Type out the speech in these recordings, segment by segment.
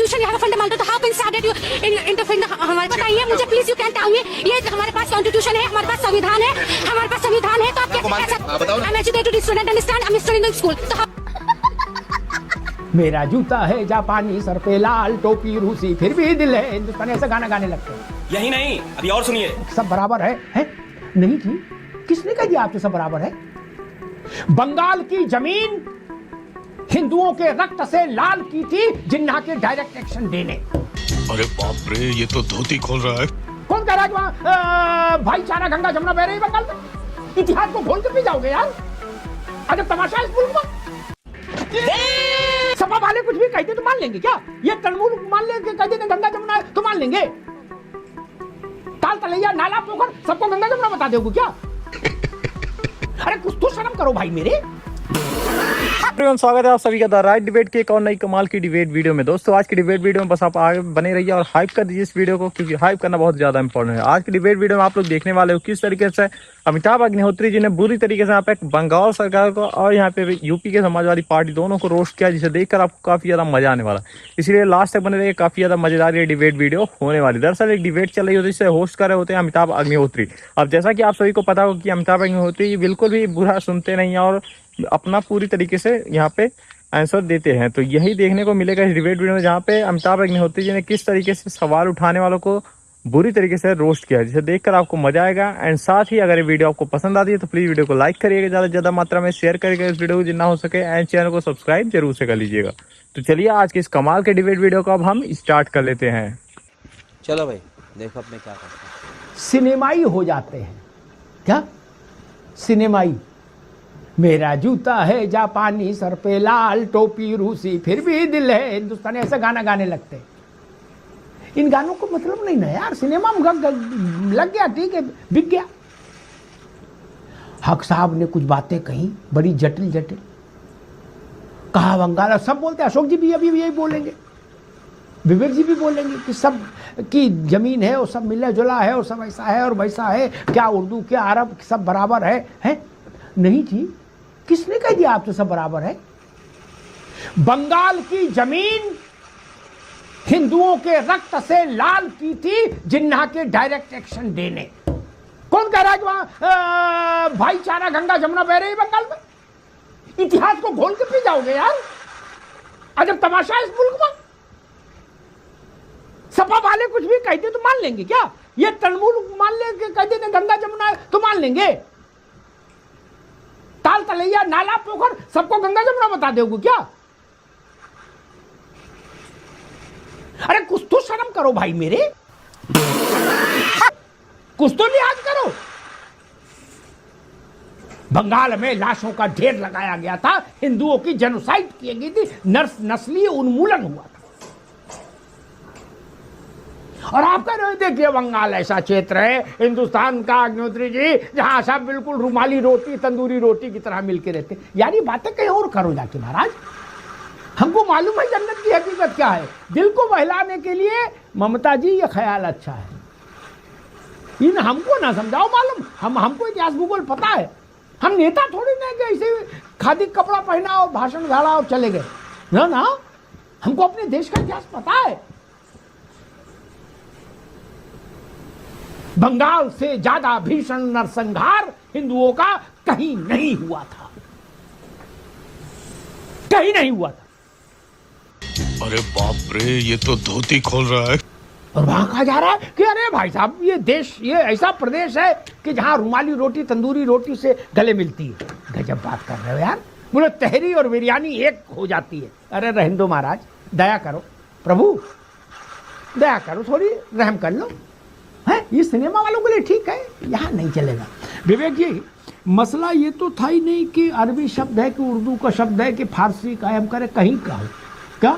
Constitution you have a fundamental, तो how can started you interfere हमारे बताइए मुझे please, you can tell me. ये हमारे पास कॉन्स्टिट्यूशन है, हमारे पास संविधान है, हमारे पास संविधान है, तो आप कैसे? I am educated student, understand, I am studying in school. मेरा जूता है जापानी, सर पे लाल टोपी रूसी, फिर भी दिल है हिंदुस्तानी, ऐसा गाना गाने लगते हैं। यही नहीं, अभी और सुनिए। सब बराबर है? नहीं जी, किसने कह दिया आपसे सब बराबर है? बंगाल की जमीन हिंदुओं के रक्त से लाल की थी जिन्ना के डायरेक्ट एक्शन देने। अरे बाप रे, ये तो धोती खोल रहा है। कौन कह रहा है कि वहां भाईचारा गंगा जमुना बह रही बंगाल में? इतिहास को भूल कर भी जाओगे यार? अगर तमाशा इस मुल्क में। सपा वाले कुछ भी कहते तो मान लेंगे क्या? ये तृणमूल मान लेंगे, कहते थे गंगा जमुना है तो मान लेंगे? ताल तलैया नाला पोखर सबको गंगा जमुना बता दोगे क्या? अरे कुछ तो शर्म करो भाई मेरे। स्वागत है आप सभी का द राइट डिबेट के एक और नई कमाल की डिबेट वीडियो में। दोस्तों आज की डिबेट वीडियो में बस आप आगे बने रहिए और हाइप कर दीजिए इस वीडियो को, क्योंकि हाइप करना बहुत ज्यादा इंपॉर्टेंट है। आज की डिबेट वीडियो में आप लोग देखने वाले हो किस तरीके से अमिताभ अग्निहोत्री जी ने बुरी तरीके से यहाँ पे बंगाल सरकार को और यहाँ पे यूपी के समाजवादी पार्टी दोनों को रोस्ट किया, जिसे देखकर आपको काफी ज्यादा मजा आने वाला। इसलिए लास्ट तक बने रहिए, काफी ज्यादा मजेदार ये डिबेट वीडियो होने वाली। दरअसल एक डिबेट चल रही होती है जिसे होस्ट कर रहे होते हैं अमिताभ अग्निहोत्री। अब जैसा कि आप सभी को पता हो कि अमिताभ अग्निहोत्री बिल्कुल भी बुरा सुनते नहीं और अपना पूरी तरीके से यहाँ पे आंसर देते हैं, तो यही देखने को मिलेगा इस डिबेट वीडियो में, जहाँ पे अमिताभ अग्निहोत्री जी ने किस तरीके से सवाल उठाने वालों को बुरी तरीके से रोस्ट किया, जिसे देखकर आपको मजा आएगा। एंड साथ ही अगर ये वीडियो आपको पसंद आती है तो प्लीज वीडियो को लाइक करिएगा, ज्यादा से ज्यादा मात्रा में शेयर करिएगा इस वीडियो को जितना हो सके, एंड चैनल को सब्सक्राइब जरूर से कर लीजिएगा। तो चलिए आज के इस कमाल के डिबेट वीडियो को अब हम स्टार्ट कर लेते हैं। चलो भाई देखो अब मैं क्या करता हूँ। सिनेमाई हो जाते हैं क्या? सिनेमाई। मेरा जूता है जापानी, सर पे लाल टोपी रूसी, फिर भी दिल है हिंदुस्तानी, ऐसा गाना गाने लगते हैं। इन गानों को मतलब नहीं ना यार, सिनेमा में लग गया, ठीक है, बिक गया। हक साहब ने कुछ बातें कही बड़ी जटिल जटिल, कहा बंगाल, सब बोलते हैं, अशोक जी भी अभी यही बोलेंगे, विवेक जी भी बोलेंगे कि सब की जमीन है और सब मिला जुला है और सब ऐसा है और वैसा है, क्या उर्दू क्या अरब सब बराबर है? नहीं जी, किसने कह दिया आपसे सब बराबर है? बंगाल की जमीन हिंदुओं के रक्त से लाल की थी जिन्ना के डायरेक्ट एक्शन देने। कौन कह रहा है कि वहां भाईचारा गंगा जमुना बह रही बंगाल में? इतिहास को घोल के पी जाओगे यार? अजब तमाशा इस मुल्क में। सपा वाले कुछ भी कहते तो मान लेंगे क्या? ये तृणमूल मान लेंगे, कहते थे गंगा जमुना है तो मान लेंगे? ताल तलैया नाला पोखर सबको गंगा जमुना बता दोगे क्या? अरे कुछ तो शर्म करो भाई मेरे, कुछ तो लिहाज करो। बंगाल में लाशों का ढेर लगाया गया था, हिंदुओं की जेनोसाइड की गई थी, नस्लीय उन्मूलन हुआ था। और आप कह रहे हो देखिए बंगाल ऐसा क्षेत्र है हिंदुस्तान का, अग्निहोत्री जी, जहां सब बिल्कुल रुमाली रोटी तंदूरी रोटी की तरह मिलके रहते। यार ये बातें कहीं और करो जाके महाराज। हमको मालूम है जन्नत की हकीकत क्या है। दिल को बहलाने के लिए ममता जी ये ख्याल अच्छा है, इन हमको ना समझाओ, मालूम हमको इतिहास भूगोल पता है। हम नेता थोड़ी ना कि ऐसे खादी कपड़ा पहना और भाषण झाड़ा और चले गए ना, हमको अपने देश का इतिहास पता है। बंगाल से ज्यादा भीषण नरसंहार हिंदुओं का कहीं नहीं हुआ था, कहीं नहीं हुआ था। अरे बाप रे, ये तो धोती खोल रहा है। और वहां कहा जा रहा है कि अरे भाई साहब ये देश, ये ऐसा प्रदेश है कि जहां रुमाली रोटी तंदूरी रोटी से गले मिलती है। गजब बात कर रहे हो यार, बोलो तहरी और बिरयानी एक हो जाती है। अरे रहने दो महाराज, दया करो प्रभु, दया करो, थोड़ी रहम कर लो। है ये सिनेमा वालों के लिए ठीक है, यहाँ नहीं चलेगा। विवेक जी, मसला ये तो था ही नहीं कि अरबी शब्द है कि उर्दू का शब्द है कि फारसी का हम करें कहीं का हो क्या।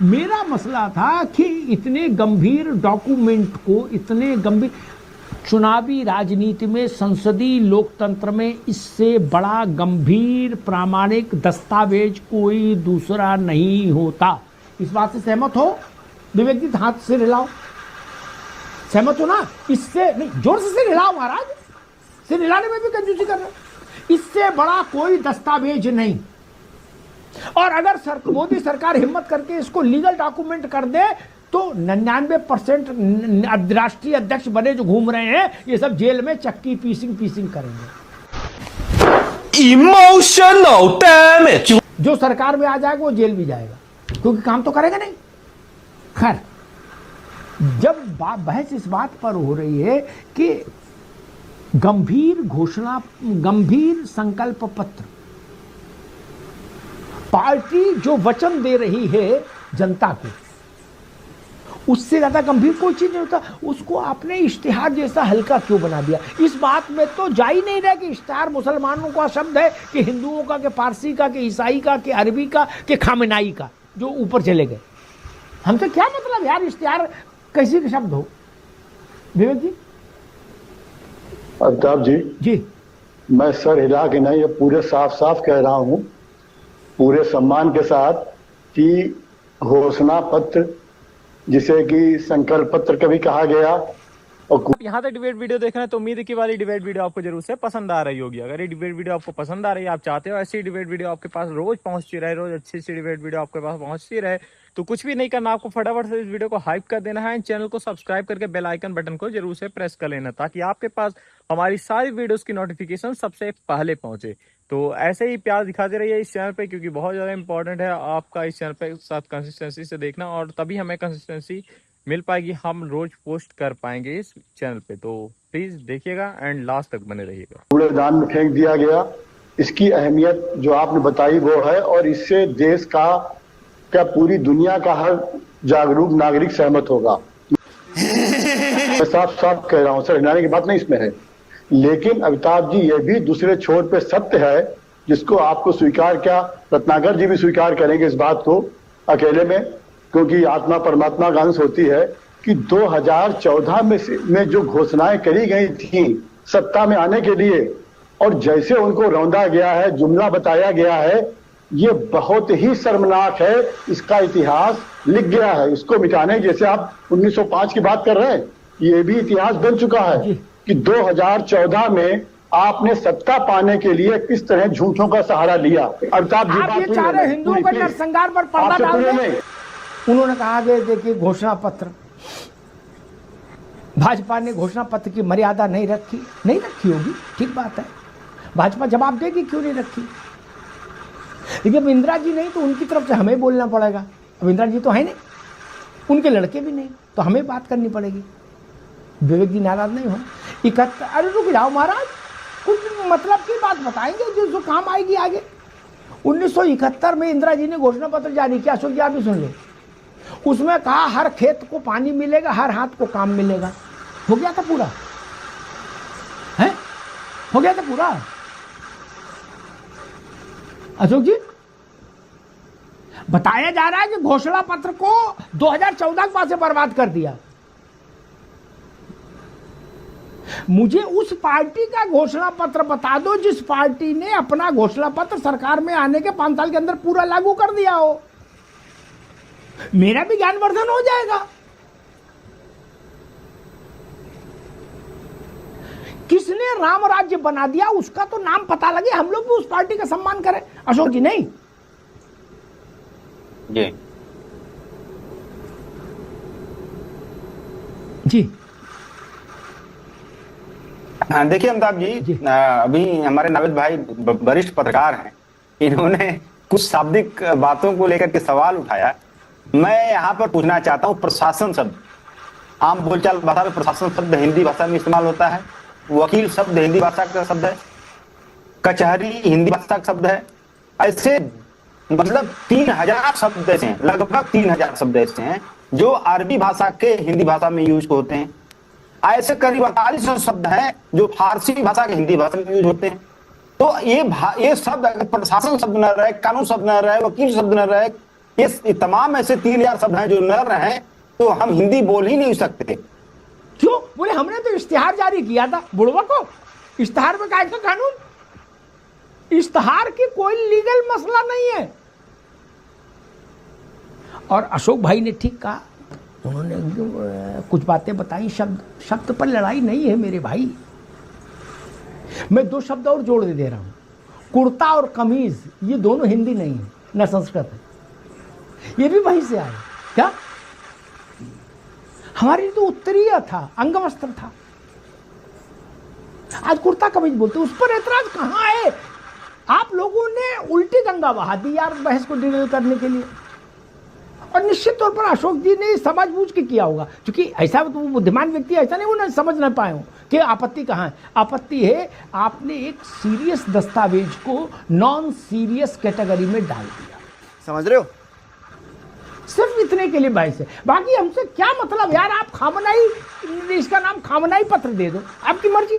मेरा मसला था कि इतने गंभीर डॉक्यूमेंट को, इतने गंभीर चुनावी राजनीति में, संसदीय लोकतंत्र में इससे बड़ा गंभीर प्रामाणिक दस्तावेज कोई दूसरा नहीं होता। इस बात से सहमत हो विवेक जी? हाथ से हिलाओ, सहमत हो ना? इससे नहीं, जोर से सिर हिलाओ महाराज, सिर हिलाने में भी कंजूसी कर रहे हो। इससे बड़ा कोई दस्तावेज नहीं, और अगर मोदी सरकार हिम्मत करके इसको लीगल डॉक्यूमेंट कर दे तो 99% राष्ट्रीय अध्यक्ष बने जो घूम रहे हैं ये सब जेल में चक्की पीसिंग करेंगे। Emotional damage। जो सरकार में आ जाएगा वो जेल भी जाएगा क्योंकि काम तो करेगा नहीं। खैर, जब बहस इस बात पर हो रही है कि गंभीर संकल्प पत्र, पार्टी जो वचन दे रही है जनता को, उससे ज्यादा गंभीर कोई चीज नहीं होता। उसको आपने इश्तिहार जैसा हल्का क्यों बना दिया? इस बात में तो जा ही नहीं रहा कि इश्तिहार मुसलमानों का शब्द है कि हिंदुओं का, कि पारसी का, कि ईसाई का, कि अरबी का, कि खामेनाई का, जो ऊपर चले गए। हमसे क्या मतलब यार, इश्तिहार कैसे के शब्द हो? विवेक जी। अमिताभ जी, मैं सर हिला के नहीं, ये पूरे साफ कह रहा हूं, पूरे सम्मान के साथ, कि घोषणा पत्र जिसे कि संकल्प पत्र कभी कहा गया। और यहाँ तक डिबेट वीडियो देख रहे हैं तो उम्मीद है कि वाली डिबेट वीडियो आपको जरूर से पसंद आ रही होगी। अगर ये डिबेट वीडियो आपको पसंद आ रही है, आप चाहते हो ऐसी डिबेट वीडियो आपके पास रोज पहुंचती रहे, रोज अच्छी डिबेट वीडियो आपके पास पहुंचती रहे, तो कुछ भी नहीं करना, आपको फटाफट से इस वीडियो को हाइप कर देना है। चैनल को सब्सक्राइब करके बेल आइकन बटन को जरूर से प्रेस कर लेना ताकि आपके पास हमारी सारी वीडियोस की नोटिफिकेशन सबसे पहले पहुंचे। तो ऐसे ही प्यार दिखाते रहिए इस चैनल पे, क्योंकि बहुत ज्यादा इंपॉर्टेंट है आपका इस चैनल पे साथ कंसिस्टेंसी से देखना, और तभी हमें कंसिस्टेंसी मिल पाएगी, हम रोज पोस्ट कर पाएंगे इस चैनल पे। तो प्लीज देखिएगा एंड लास्ट तक बने रहिएगा। कूड़ेदान में फेंक दिया गया, इसकी अहमियत जो आपने बताई वो है, और इससे देश का क्या पूरी दुनिया का हर जागरूक नागरिक सहमत होगा। मैं साफ कह रहा हूं सर, हिलाने की बात नहीं इसमें है। लेकिन अमिताभ जी, ये भी दूसरे छोर पे सत्य है जिसको आपको स्वीकार, क्या रत्नाकर जी भी स्वीकार करेंगे इस बात को अकेले में, क्योंकि आत्मा परमात्मा का अंश होती है, कि 2014 में जो घोषणाएं करी गई थी सत्ता में आने के लिए, और जैसे उनको रौंदा गया है, जुमला बताया गया है, ये बहुत ही शर्मनाक है। इसका इतिहास लिख गया है, इसको मिटाने, जैसे आप 1905 की बात कर रहे हैं, ये भी इतिहास बन चुका है कि 2014 में आपने सत्ता पाने के लिए किस तरह झूठों का सहारा लिया। अमिताभ जी, आप ये चाह रहे हिंदुओं का नरसंहार पर पर्दा डाल दें। उन्होंने कहा कि देखिए घोषणा पत्र, भाजपा ने घोषणा पत्र की मर्यादा नहीं रखी होगी, ठीक बात है, भाजपा जवाब देगी क्यों नहीं रखी। लेकिन अब इंदिरा जी नहीं तो उनकी तरफ से हमें बोलना पड़ेगा। अब इंदिरा जी तो है नहीं, उनके लड़के भी नहीं, तो हमें बात करनी पड़ेगी। विवेक जी नाराज नहीं हो। 71, अरे रुक जाओ महाराज, कुछ मतलब की बात बताएंगे जिसको काम आएगी आगे। 1971 में इंदिरा जी ने घोषणा पत्र जारी किया, अशोक जी आप भी सुन लो। उसमें कहा हर खेत को पानी मिलेगा, हर हाथ को काम मिलेगा। हो गया था पूरा, है हो गया था पूरा। अशोक जी, बताया जा रहा है कि घोषणा पत्र को 2014 के बाद से बर्बाद कर दिया। मुझे उस पार्टी का घोषणा पत्र बता दो जिस पार्टी ने अपना घोषणा पत्र सरकार में आने के 5 साल के अंदर पूरा लागू कर दिया हो। मेरा भी ज्ञानवर्धन हो जाएगा। किसने राम राज्य बना दिया उसका तो नाम पता लगे, हम लोग भी उस पार्टी का सम्मान करें। अशोक जी नहीं जी देखिए अमिताभ जी, अभी हमारे नाविद भाई वरिष्ठ पत्रकार हैं, इन्होंने कुछ शाब्दिक बातों को लेकर के सवाल उठाया। मैं यहाँ पर पूछना चाहता हूँ, प्रशासन शब्द आम बोलचाल भाषा में प्रशासन शब्द हिंदी भाषा में इस्तेमाल होता है, वकील शब्द हिंदी भाषा का शब्द है, कचहरी हिंदी भाषा का शब्द है। ऐसे मतलब 3000 शब्द ऐसे हैं, लगभग 3000 शब्द ऐसे हैं जो अरबी भाषा के हिंदी भाषा में यूज होते हैं। ऐसे करीब 48 शब्द हैं जो फारसी भाषा के हिंदी भाषा में यूज होते हैं। तो ये शब्द अगर प्रशासन शब्द न रहे, कानून शब्द न रहे, वकील शब्द न रहे, ये तमाम ऐसे 3000 शब्द हैं जो न रहे तो हम हिंदी बोल ही नहीं सकते। क्यों? बोले हमने तो इश्तिहार जारी किया था। बुढ़वा को इश्तिहार में कायदा कानून, इश्तिहार की कोई लीगल मसला नहीं है। और अशोक भाई ने ठीक कहा, उन्होंने कुछ बातें बताई। शब्द पर लड़ाई नहीं है मेरे भाई। मैं 2 शब्द और जोड़ दे रहा हूं, कुर्ता और कमीज, ये दोनों हिंदी नहीं है, न संस्कृत है। ये भी वहीं से आए। क्या हमारी तो उत्तरीय था, अंगवस्त्र था, आज कुर्ता कमीज बोलते, उस पर ऐतराज कहां है? आप लोगों ने उल्टी गंगा बहा दी यार बहस को डिरेल करने के लिए। और निश्चित तौर पर अशोक जी ने समझ बूझ के किया होगा, क्योंकि ऐसा तो बुद्धिमान व्यक्ति ऐसा नहीं, वो ना समझ ना पाए हो कि आपत्ति कहाँ है। आपत्ति है आपने एक सीरियस दस्तावेज को नॉन सीरियस कैटेगरी में डाल दिया। समझ रहे हो? सिर्फ इतने के लिए बहस है, बाकी हमसे क्या मतलब यार। आप खामनाई, इसका नाम खामनाई पत्र दे दो, आपकी मर्जी।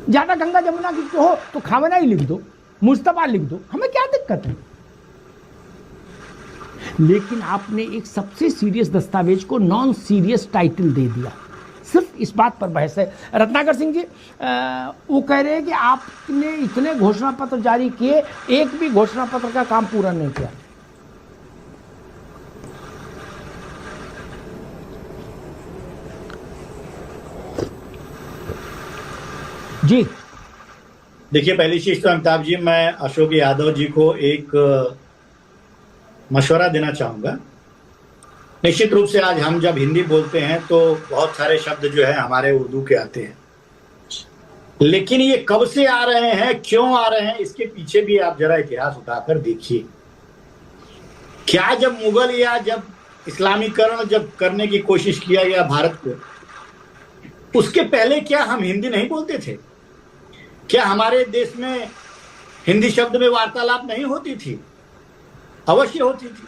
ज्यादा गंगा जमुना की हो तो खामनाई लिख दो, मुस्तफा लिख दो, हमें क्या दिक्कत है। लेकिन आपने एक सबसे सीरियस दस्तावेज को नॉन सीरियस टाइटल दे दिया, सिर्फ इस बात पर बहस है। रत्नाकर सिंह जी वो कह रहे हैं कि आपने इतने घोषणा पत्र जारी किए, एक भी घोषणा पत्र का काम पूरा नहीं किया। जी देखिए, पहली चीज तो अमिताभ जी, मैं अशोक यादव जी को एक मशवरा देना चाहूंगा। निश्चित रूप से आज हम जब हिंदी बोलते हैं तो बहुत सारे शब्द जो है हमारे उर्दू के आते हैं, लेकिन ये कब से आ रहे हैं, क्यों आ रहे हैं, इसके पीछे भी आप जरा इतिहास उठाकर देखिए। क्या जब मुगल या जब इस्लामीकरण जब करने की कोशिश किया गया भारत को, उसके पहले क्या हम हिंदी नहीं बोलते थे? क्या हमारे देश में हिंदी शब्द में वार्तालाप नहीं होती थी? अवश्य होती थी।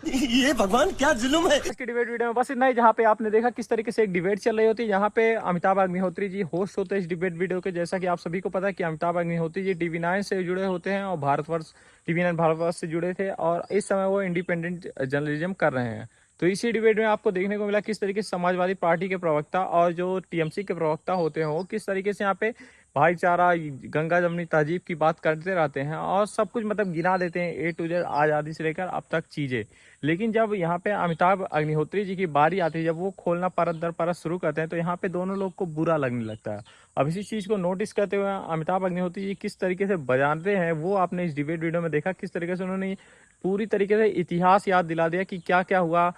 ये भगवान क्या जुल्म है। इसकी डिबेट वीडियो में बस इतना ही, जहाँ पे आपने देखा किस तरीके से एक डिबेट चल रही होती है, यहाँ पे अमिताभ अग्निहोत्री जी होस्ट होते हैं इस डिबेट वीडियो के। जैसा कि आप सभी को पता है कि अमिताभ अग्निहोत्री जी TV9 से जुड़े होते हैं और भारतवर्ष TV9 भारतवर्ष से जुड़े थे, और इस समय वो इंडिपेंडेंट जर्नलिज्म कर रहे हैं। तो इसी डिबेट में आपको देखने को मिला किस तरीके से समाजवादी पार्टी के प्रवक्ता और जो TMC के प्रवक्ता होते हैं वो किस तरीके से यहाँ पे भाईचारा, गंगा जमनी तहजीब की बात करते रहते हैं और सब कुछ मतलब गिना देते हैं A to Z, आज़ादी से लेकर अब तक चीज़ें। लेकिन जब यहाँ पे अमिताभ अग्निहोत्री जी की बारी आती है, जब वो खोलना परत दर परत शुरू करते हैं, तो यहाँ पे दोनों लोग को बुरा लगने लगता है। अब इसी चीज़ को नोटिस करते हुए अमिताभ अग्निहोत्री जी किस तरीके से बजाते हैं वो आपने इस डिबेट वीडियो में देखा। किस तरीके से उन्होंने पूरी तरीके से इतिहास याद दिला दिया कि क्या क्या हुआ,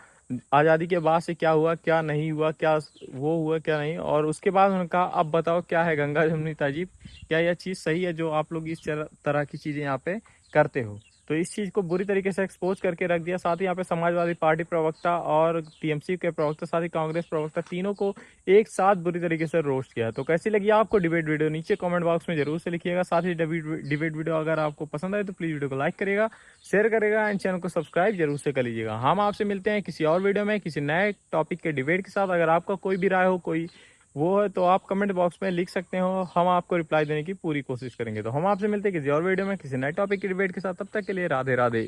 आज़ादी के बाद से क्या हुआ, क्या नहीं हुआ, क्या वो हुआ, क्या नहीं। और उसके बाद उन्होंने कहा अब बताओ क्या है गंगा जमुनी तहजीब, क्या यह चीज़ सही है जो आप लोग इस तरह की चीज़ें यहाँ पे करते हो। तो इस चीज़ को बुरी तरीके से एक्सपोज करके रख दिया। साथ ही यहाँ पे समाजवादी पार्टी प्रवक्ता और TMC के प्रवक्ता, साथ ही कांग्रेस प्रवक्ता, तीनों को एक साथ बुरी तरीके से रोस्ट किया। तो कैसी लगी आपको डिबेट वीडियो, नीचे कमेंट बॉक्स में जरूर से लिखिएगा। साथ ही डिबेट वीडियो अगर आपको पसंद आए तो प्लीज़ वीडियो को लाइक करिएगा, शेयर करेगा एंड चैनल को सब्सक्राइब जरूर से कर लीजिएगा। हम आपसे मिलते हैं किसी और वीडियो में किसी नए टॉपिक के डिबेट के साथ। अगर आपका कोई भी राय हो, कोई वो है, तो आप कमेंट बॉक्स में लिख सकते हो, हम आपको रिप्लाई देने की पूरी कोशिश करेंगे। तो हम आपसे मिलते हैं किसी और वीडियो में किसी नए टॉपिक की डिबेट के साथ। तब तक के लिए राधे राधे।